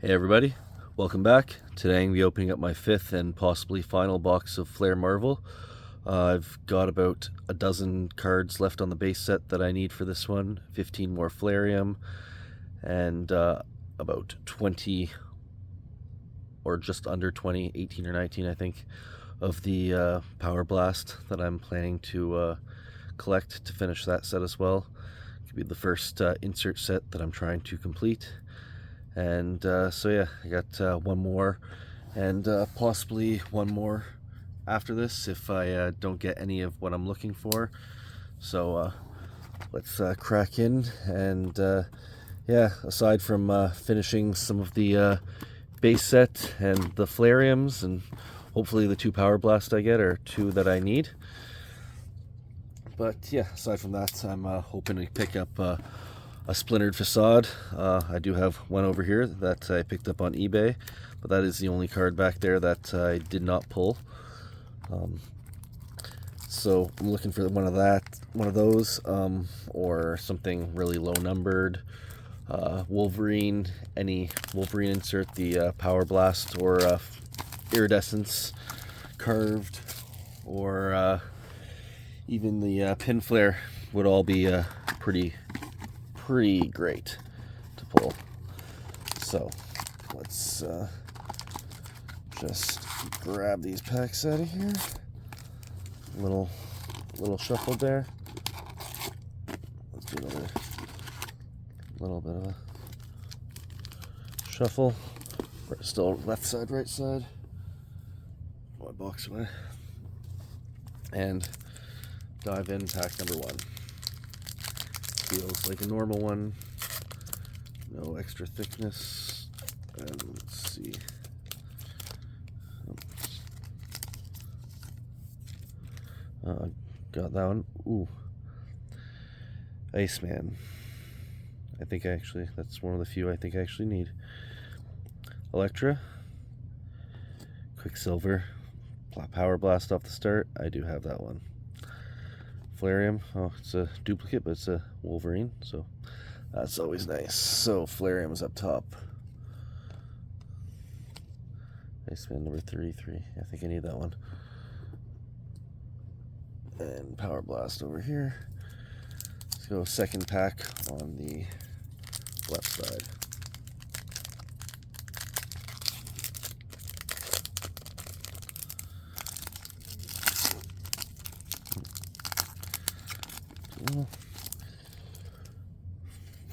Hey everybody, welcome back. Today I'm going to be opening up my fifth and possibly final box of Flair Marvel. I've got about a dozen cards left on the base set that I need for this one, 15 more Flairium, and about 20 or just under 20, 18 or 19 I think, of the Power Blast that I'm planning to collect to finish that set as well. It could be the first insert set that I'm trying to complete. And so yeah, I got one more and possibly one more after this if I don't get any of what I'm looking for. So let's crack in. And yeah, aside from finishing some of the base set and the Flairiums, and hopefully the 2 Power Blast I get are 2 that I need. But yeah, aside from that, I'm hoping to pick up a splintered facade. I do have one over here that I picked up on eBay, but that is the only card back there that I did not pull. So I'm looking for one of those, or something really low numbered. Wolverine, any Wolverine insert, the Power Blast or Iridescence carved, or even the Pin Flare would all be pretty great to pull. So let's just grab these packs out of here. Little shuffle there. Let's do another little bit of a shuffle. Still left side, right side. One box away. And dive in pack number 1. Feels like a normal one. No extra thickness. And let's see. Got that one. Ooh. Iceman. I think that's one of the few I think I actually need. Electra. Quicksilver. Power Blast off the start. I do have that one. Flairium. Oh, it's a duplicate, but it's a Wolverine, so that's always nice. So Flairium is up top. Iceman number 33. I think I need that one. And Power Blast over here. Let's go second pack on the left side.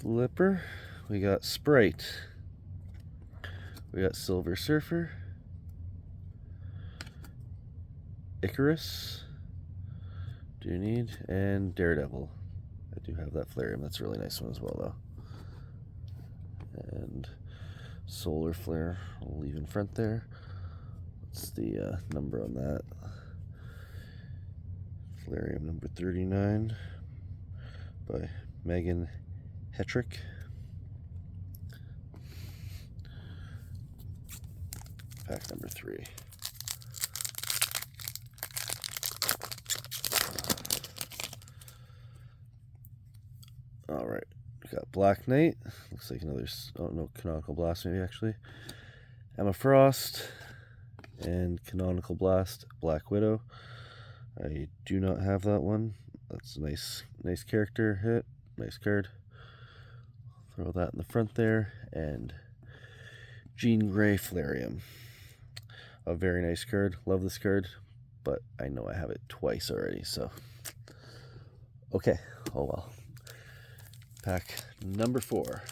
Flipper. We got Sprite. We got Silver Surfer. Icarus. Do need, and Daredevil. I do have that Flairium. That's a really nice one as well, though. And Solar Flare, I'll leave in front there. What's the number on that? Flairium number 39 by Megan Hetrick. Pack number 3. All right, we got Black Knight. Looks like another, oh no, Canonical Blast maybe actually. Emma Frost and Canonical Blast, Black Widow. I do not have that one. That's a nice character hit, nice card. Throw that in the front there. And Jean Grey Flairium. A very nice card. Love this card, but I know I have it twice already, so okay, oh well. Pack number 4.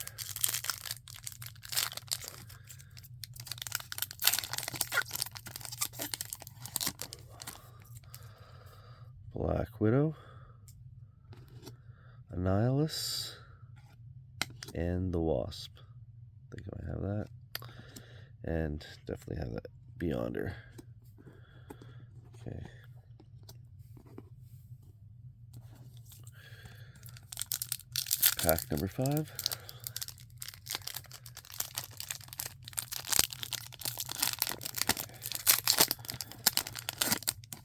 Black Widow, Annihilus, and the Wasp. I think I have that. And definitely have that Beyonder. Okay. Pack number 5.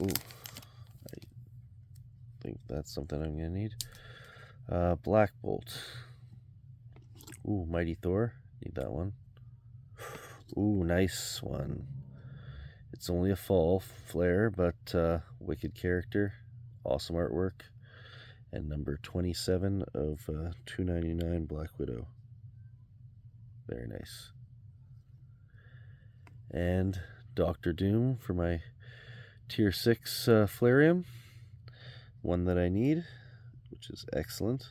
Ooh, I think that's something I'm gonna need. Black Bolt. Ooh, Mighty Thor. Need that one. Ooh, nice one. It's only a fall, Flair, but wicked character, awesome artwork, and number 27 of 299 Black Widow. Very nice. And Doctor Doom for my Tier 6 Flareum, one that I need, which is excellent.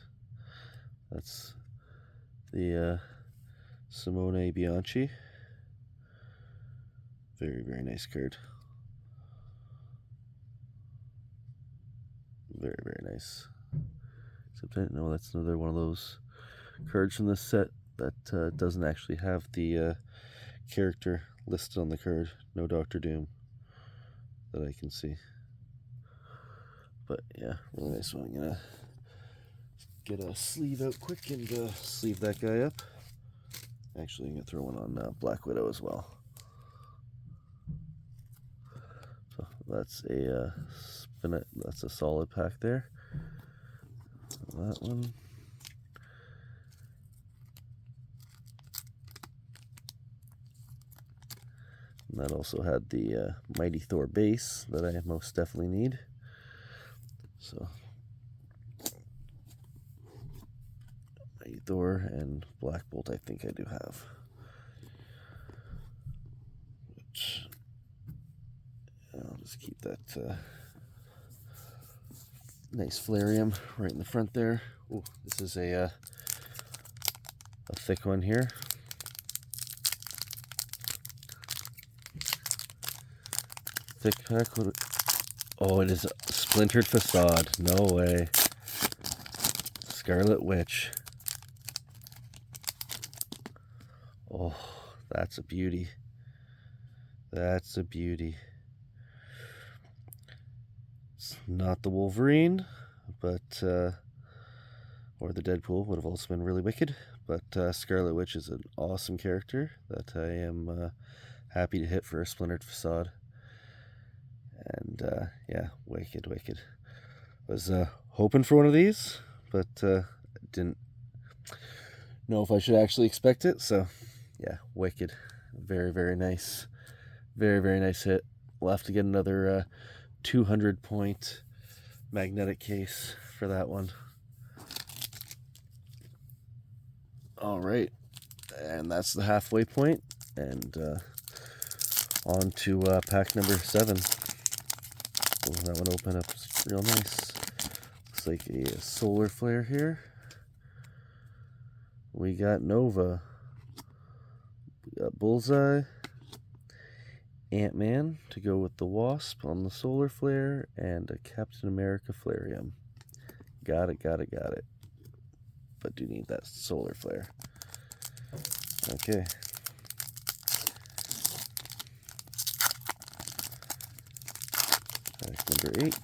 That's the Simone Bianchi. Very, very nice card. Very, very nice. Except I know that's another one of those cards from this set that doesn't actually have the character listed on the card. No Doctor Doom that I can see. But yeah, really nice one. I'm gonna get a sleeve out quick and sleeve that guy up. Actually, I'm gonna throw one on Black Widow as well. So that's a that's a solid pack there. That one. And that also had the Mighty Thor base that I most definitely need. So Mighty Thor and Black Bolt I think I do have. Which, I'll just keep that nice Flareum right in the front there. Ooh, this is a thick one here. Thick pack. Oh, it is a splintered facade. No way. Scarlet Witch. Oh, that's a beauty. That's a beauty. It's not the Wolverine, but or the Deadpool would have also been really wicked. But Scarlet Witch is an awesome character that I am happy to hit for a splintered facade. And yeah, wicked, wicked. Was hoping for one of these, but didn't know if I should actually expect it. So yeah, wicked. Very, very nice. Very, very nice hit. We'll have to get another 200 point magnetic case for that one. All right, and that's the halfway point, and on to pack number 7. Oh, that one opened up real nice. Looks like a solar flare here. We got Nova. We got Bullseye. Ant-Man to go with the Wasp on the solar flare, and a Captain America Flareum. Got it, got it, got it. But do need that solar flare. Okay. Pack number 8.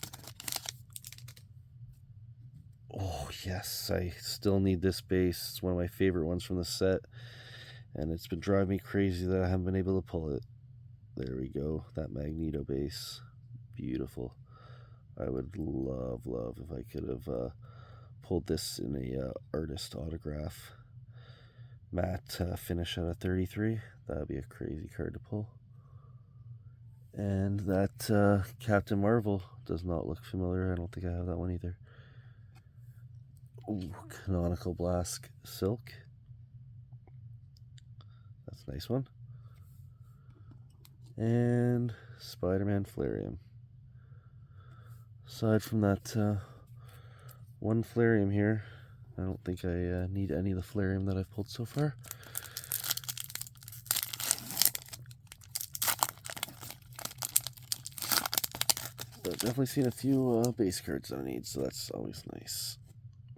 Oh, yes, I still need this base. It's one of my favorite ones from the set, and it's been driving me crazy that I haven't been able to pull it. There we go, that Magneto base. Beautiful. I would love if I could have pulled this in a artist autograph matte finish out of 33. That would be a crazy card to pull. And that Captain Marvel does not look familiar. I don't think I have that one either. Ooh, Canonical Blast Silk. That's a nice one. And Spider-Man Flareum. Aside from that one Flareum here, I don't think I need any of the Flareum that I've pulled so far. But I've definitely seen a few base cards that I need, so that's always nice.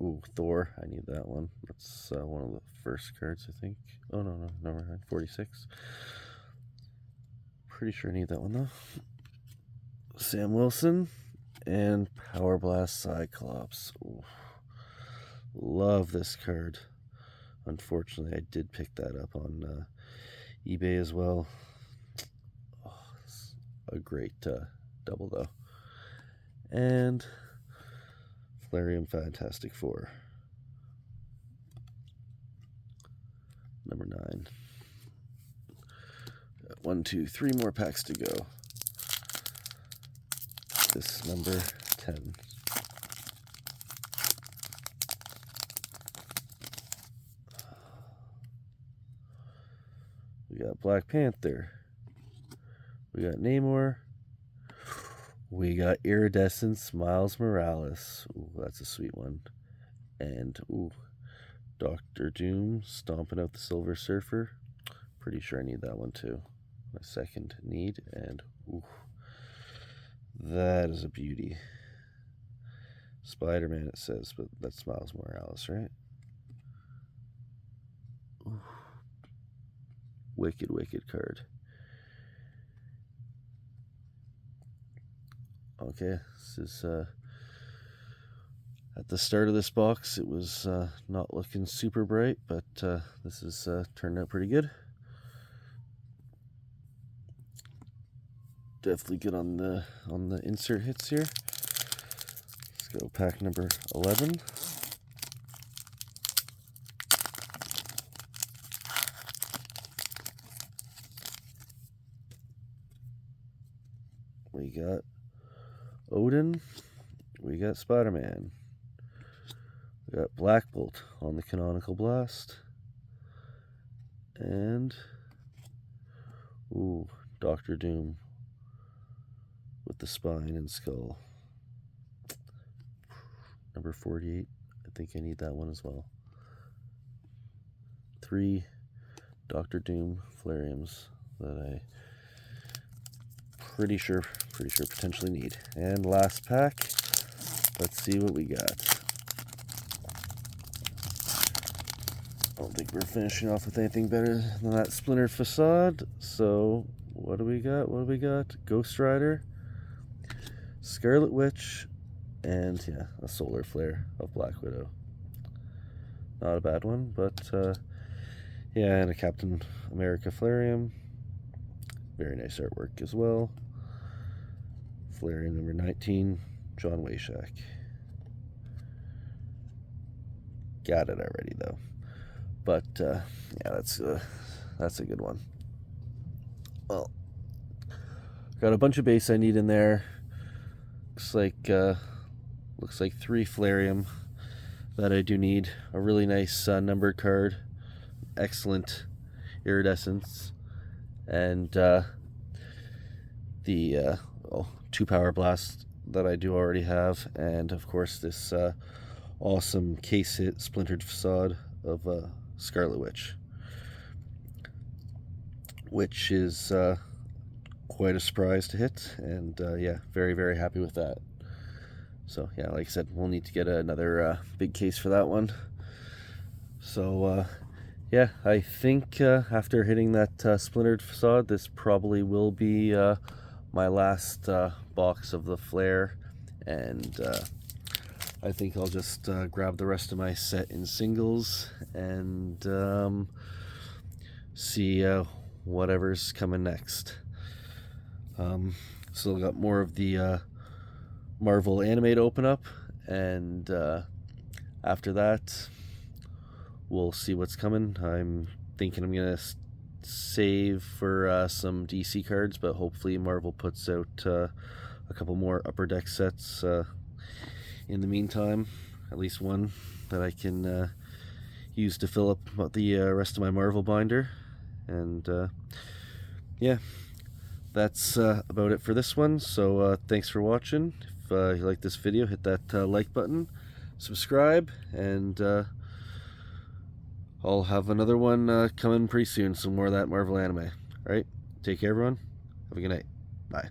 Ooh, Thor, I need that one. That's one of the first cards, I think. Oh, no, never mind, 46. Pretty sure I need that one, though. Sam Wilson and Power Blast Cyclops. Ooh. Love this card. Unfortunately, I did pick that up on eBay as well. Oh, it's a great double, though. And Flareum Fantastic Four. Number 9. 1, 2, 3 more packs to go. This number 10. We got Black Panther. We got Namor. We got Iridescence Miles Morales. Ooh, that's a sweet one. And, ooh, Dr. Doom stomping out the Silver Surfer. Pretty sure I need that one too. My second need. And, ooh, that is a beauty. Spider-Man it says, but that's Miles Morales, right? Ooh. Wicked, wicked card. Okay, this is at the start of this box it was not looking super bright, but this is turned out pretty good. Definitely good on the insert hits here. Let's go pack number 11. We got Odin, we got Spider-Man, we got Black Bolt on the Canonical Blast, and ooh, Dr. Doom with the spine and skull. Number 48, I think I need that one as well. 3 Dr. Doom Flairiums that I pretty sure potentially need. And last pack, let's see what we got. I don't think we're finishing off with anything better than that splintered facade. So what do we got? What do we got? Ghost Rider, Scarlet Witch, and yeah, a solar flare of Black Widow. Not a bad one, but yeah, and a Captain America Flairium. Very nice artwork as well. Flairium number 19, John Wayshak. Got it already though. But yeah, that's a good one. Well, got a bunch of base I need in there. Looks like 3 Flairium that I do need. A really nice numbered card, excellent iridescence, and the 2 Power Blast that I do already have, and of course this awesome case hit splintered facade of Scarlet Witch, which is quite a surprise to hit, and yeah, very, very happy with that. So yeah, like I said, we'll need to get another big case for that one. So yeah, I think after hitting that splintered facade, this probably will be my last box of the Flair, and I think I'll just grab the rest of my set in singles and see whatever's coming next. Still got more of the Marvel anime to open up, and after that we'll see what's coming. I'm thinking I'm gonna save for some DC cards, but hopefully Marvel puts out a couple more Upper Deck sets in the meantime, at least one that I can use to fill up the rest of my Marvel binder. And yeah, that's about it for this one. So thanks for watching. If you like this video, hit that like button, subscribe, and I'll have another one coming pretty soon, some more of that Marvel anime. Alright, take care everyone, have a good night, bye.